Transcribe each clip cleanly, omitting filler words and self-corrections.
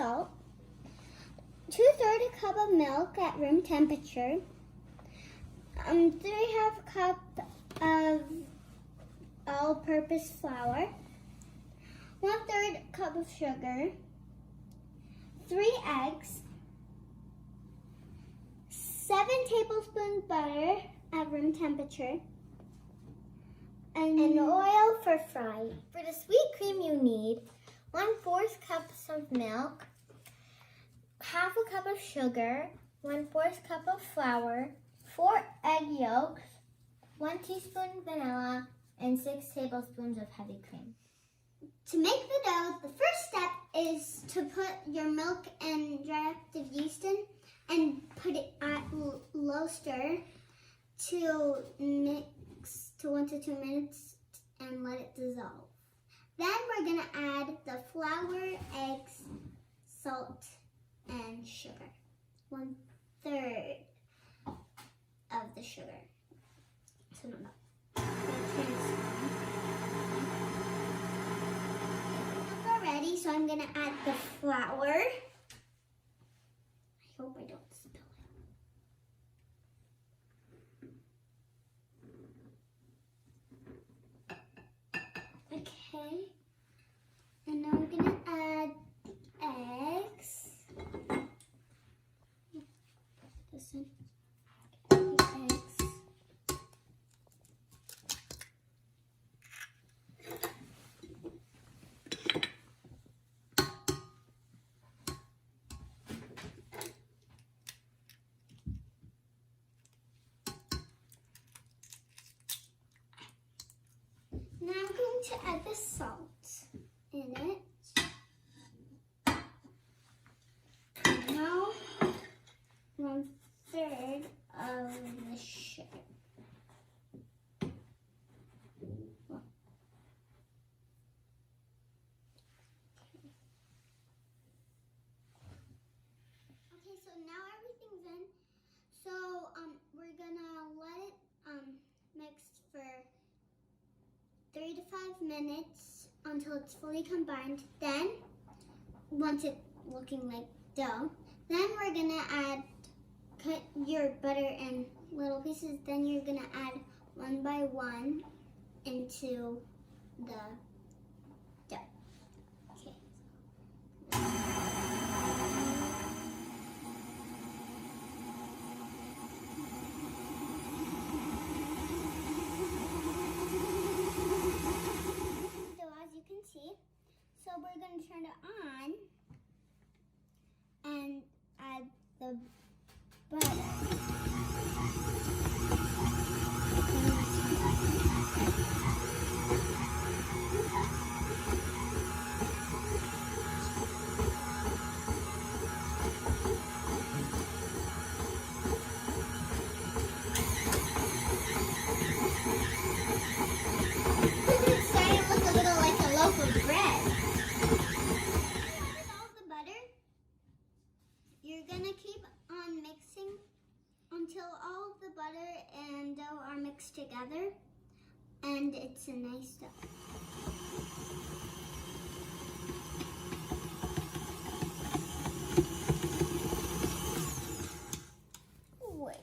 salt, 2/3 cup of milk at room temperature, 3/2 cup of all-purpose flour, 1/3 cup of sugar, 3 eggs, 7 tablespoons butter at room temperature, and oil for frying. For the sweet cream, you need 1/4 cup of milk, 1/2 cup of sugar, 1/4 cup of flour, 4 egg yolks, 1 teaspoon vanilla, and 6 tablespoons of heavy cream. To make the dough, the first step is to put your milk and dry active yeast in and put it at low stir to mix to 1 to 2 minutes and let it dissolve. Then we're going to add the flour, eggs, salt, and sugar. 1/3 of the sugar. So no. Ready, so I'm gonna add the flour. I hope I don't spill it. Okay, and now I'm gonna add eggs. This one. Eggs. Now I'm going to add the salt in it. And now 1/3 of the sugar. Okay, so now everything's in. So we're gonna let it mix for 3 to 5 minutes until it's fully combined. Then, once it's looking like dough, then we're gonna cut your butter in little pieces. Then you're gonna add one by one into the dough. Okay. So we're going to turn it on and add the butter. It's starting to look a little like a loaf of bread. You're gonna keep on mixing until all the butter and dough are mixed together and it's a nice dough. Wait.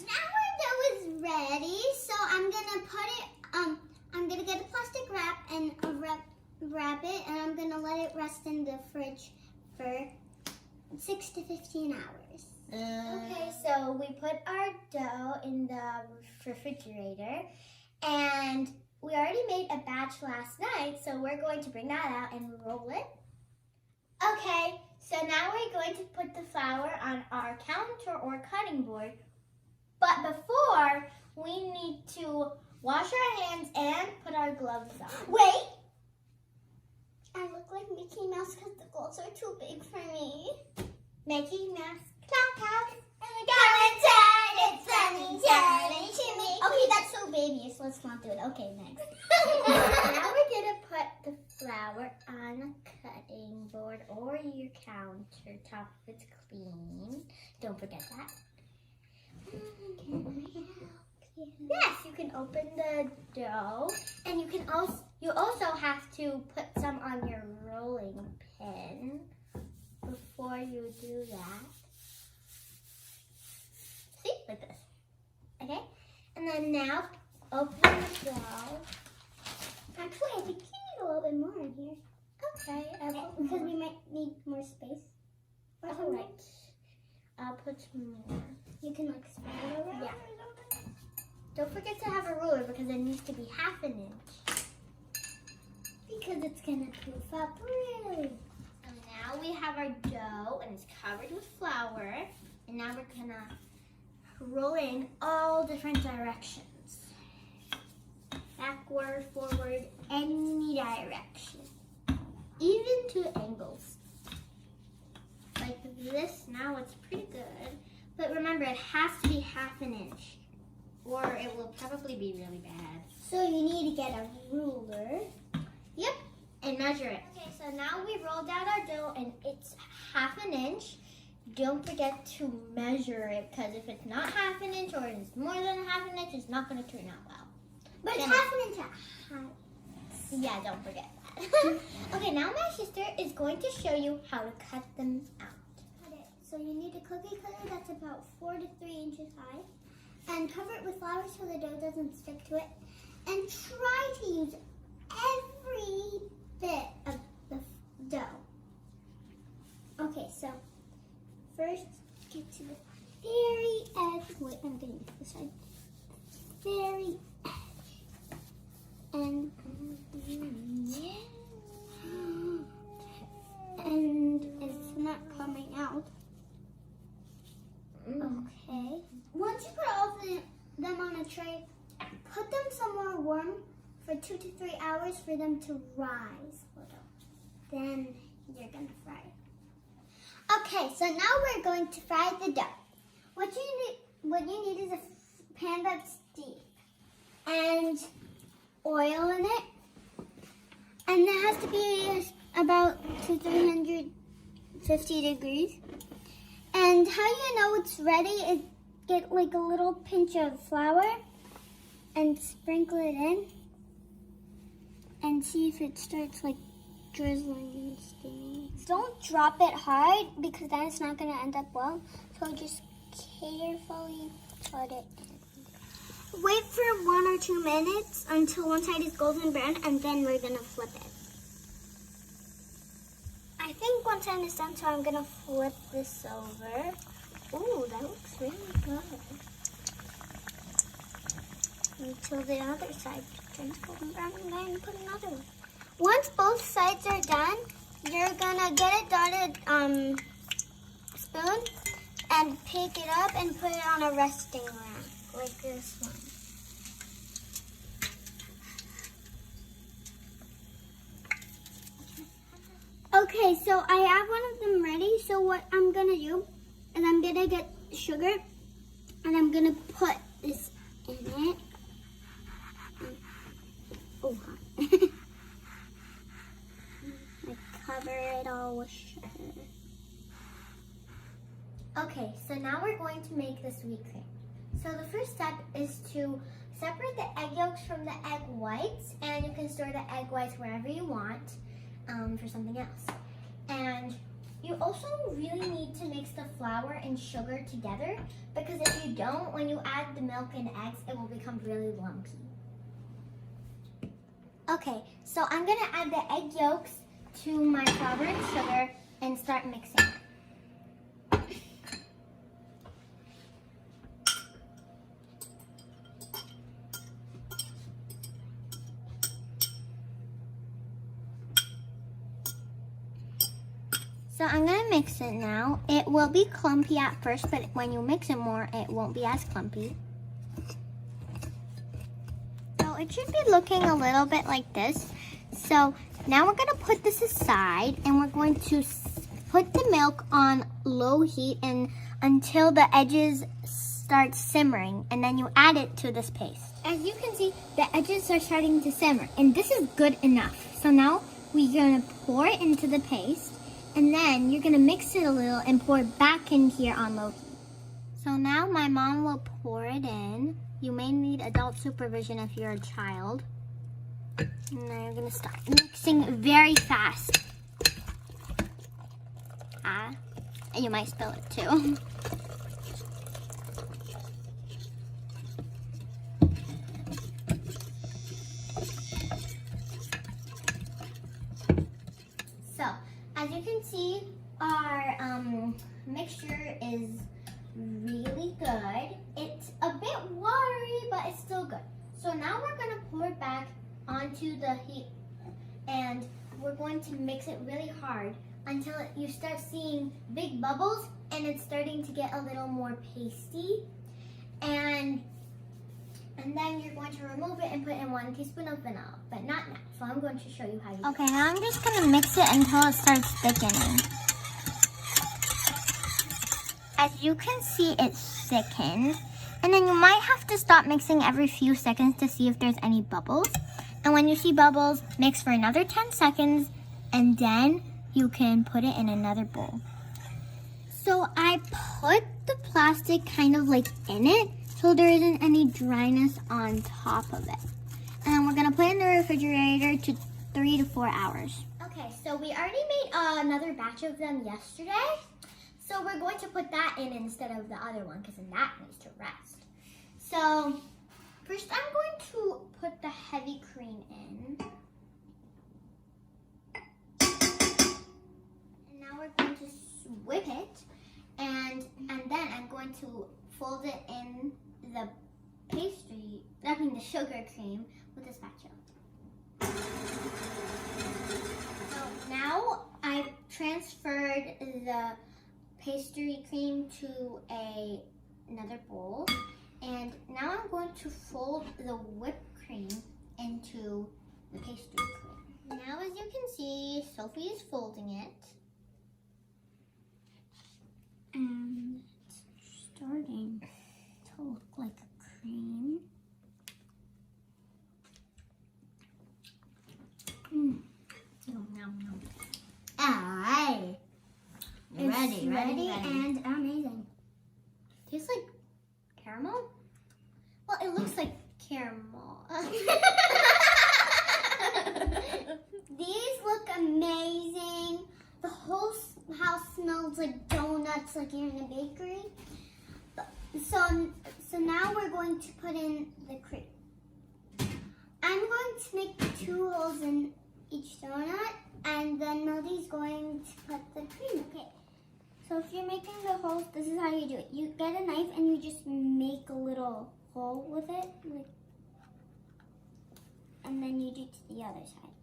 Now our dough is ready, so I'm gonna put it I'm gonna get a plastic wrap and wrap it, and I'm gonna let it rest in the fridge for 6 to 15 hours. Okay, so we put our dough in the refrigerator, and we already made a batch last night, so we're going to bring that out and roll it. Okay, so now we're going to put the flour on our counter or cutting board, but before, we need to wash our hands and put our gloves on. Wait! I look like Mickey Mouse because the gloves are too big for me. Mickey Mouse, cloud, and come inside, it's sunny, shiny, chimney. Okay, that's so babyish. Let's not do it. Okay, next. Now we're gonna put the flour on a cutting board or your countertop if it's clean. Don't forget that. Can I help you? Yes, you can open the dough, and you also have to put some on your rolling pin. before you do that. See, like this. Okay? And then now, open the dough. Actually, I think you need a little bit more in here. Okay, because we might need more space. All right. I'll put more. You can like spread it around. Yeah. Don't forget to have a ruler because it needs to be ½ inch. Because it's gonna poof up really. So now we have our dough and it's covered with flour. And now we're gonna roll in all different directions. Backward, forward, any direction. Even to angles. Like this, now it's pretty good. But remember, it has to be ½ inch or it will probably be really bad. So you need to get a ruler. Yep, and measure it. Okay, so now we rolled out our dough and it's ½ inch. Don't forget to measure it because if it's not ½ inch or it's more than ½ inch, it's not going to turn out well. But it's ½ inch at height. Yeah, don't forget that. Okay, now my sister is going to show you how to cut them out. So you need a cookie cutter that's about 4 to 3 inches high. And cover it with flour so the dough doesn't stick to it. And try to use every bit of the dough. Okay, so first get to the very edge. Wait, I'm going to use this side. Very edge. And it's not coming out. Okay. Once you put all of them on a tray, put them somewhere warm for 2 to 3 hours for them to rise a little. Then you're going to fry it. Okay, so now we're going to fry the dough. What you need is a pan that's deep and oil in it. And it has to be about 350 degrees. And how you know it's ready is get like a little pinch of flour and sprinkle it in and see if it starts like drizzling and stinging. Don't drop it hard because then it's not going to end up well. So just carefully put it in. Wait for 1 or 2 minutes until one side is golden brown and then we're going to flip it. I think one side is done, so I'm going to flip this over. Ooh, that looks really good. Until the other side turns golden brown, and then put another one. Once both sides are done, you're going to get a dotted spoon and pick it up and put it on a resting rack, like this one. Okay, so I have one of them ready. So what I'm going to do is I'm going to get sugar and I'm going to put this in it. Oh, hot. I cover it all with sugar. Okay, so now we're going to make the sweet cream. So the first step is to separate the egg yolks from the egg whites, and you can store the egg whites wherever you want. For something else. And you also really need to mix the flour and sugar together because if you don't, when you add the milk and eggs, it will become really lumpy. Okay, so I'm going to add the egg yolks to my flour and sugar and start mixing. So I'm going to mix it now. It will be clumpy at first, but when you mix it more, it won't be as clumpy. So it should be looking a little bit like this. So now we're going to put this aside, and we're going to put the milk on low heat and until the edges start simmering, and then you add it to this paste. As you can see, the edges are starting to simmer, and this is good enough. So now we're going to pour it into the paste. And then you're going to mix it a little and pour it back in here on low heat. So now my mom will pour it in. You may need adult supervision if you're a child. And then, you're going to start mixing very fast. And you might spill it too. So, as you can see, our mixture is really good. It's a bit watery, but it's still good. So now we're gonna pour it back onto the heat, and we're going to mix it really hard until you start seeing big bubbles and it's starting to get a little more pasty. And then you're going to remove it and put in 1 teaspoon of vanilla, but not now. So I'm going to show you how you do it. Okay, now I'm just gonna mix it until it starts thickening. As you can see, it's thickened. And then you might have to stop mixing every few seconds to see if there's any bubbles. And when you see bubbles, mix for another 10 seconds, and then you can put it in another bowl. So I put the plastic kind of like in it, so there isn't any dryness on top of it. And then we're gonna put it in the refrigerator to 3 to 4 hours. Okay, so we already made another batch of them yesterday. So we're going to put that in instead of the other one, because then that needs to rest. So first I'm going to put the heavy cream in. And now we're going to whip it. And then I'm going to fold it in the the sugar cream with a spatula. So now I've transferred the pastry cream to another bowl, and now I'm going to fold the whipped cream into the pastry cream. Now, as you can see, Sophie is folding it, and it's starting to look like a cream. Yum, yum, yum. Alright. Ready and amazing. Tastes like caramel? Well, it looks like caramel. These look amazing. The whole house smells like donuts, like you're in a bakery. So now we're going to put in the cream. I'm going to make 2 holes in each donut, and then Melody's going to put the cream. Okay. So if you're making the holes, this is how you do it. You get a knife and you just make a little hole with it, and then you do to the other side.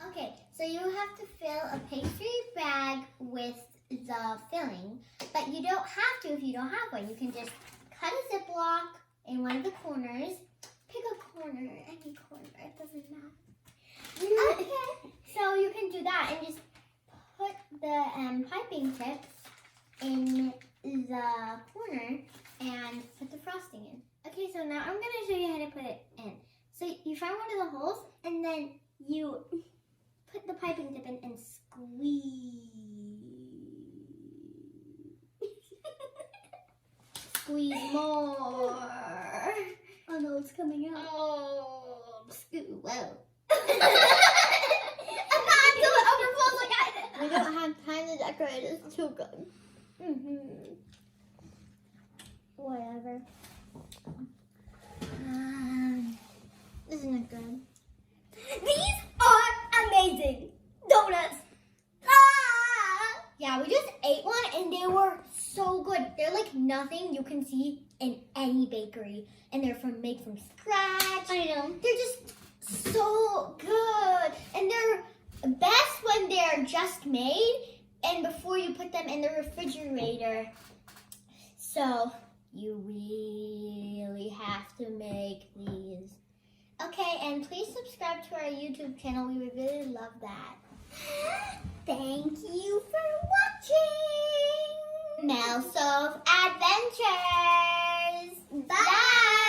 Okay, so you have to fill a pastry bag with the filling, but you don't have to if you don't have one. You can just cut a Ziploc in one of the corners. Pick a corner, any corner, it doesn't matter. Okay, so you can do that and just put the piping tips in the corner and put the frosting in. Okay, so now I'm going to show you how to put it in. So you find one of the holes, and then you put the piping tip in and squeeze. Squeeze more. Oh no, it's coming out. Oh, well. We don't have time to decorate. It's too good. Whatever. Isn't it good? These are amazing donuts. Yeah, we just ate one and they were so good. They're like nothing you can see in any bakery, and they're made from scratch. I know. They're just so good, and they're best when they're just made and before you put them in the refrigerator. So you really have to make these. Okay, and please subscribe to our YouTube channel. We would really love that. Thank you for watching Melsoft Adventures. Bye.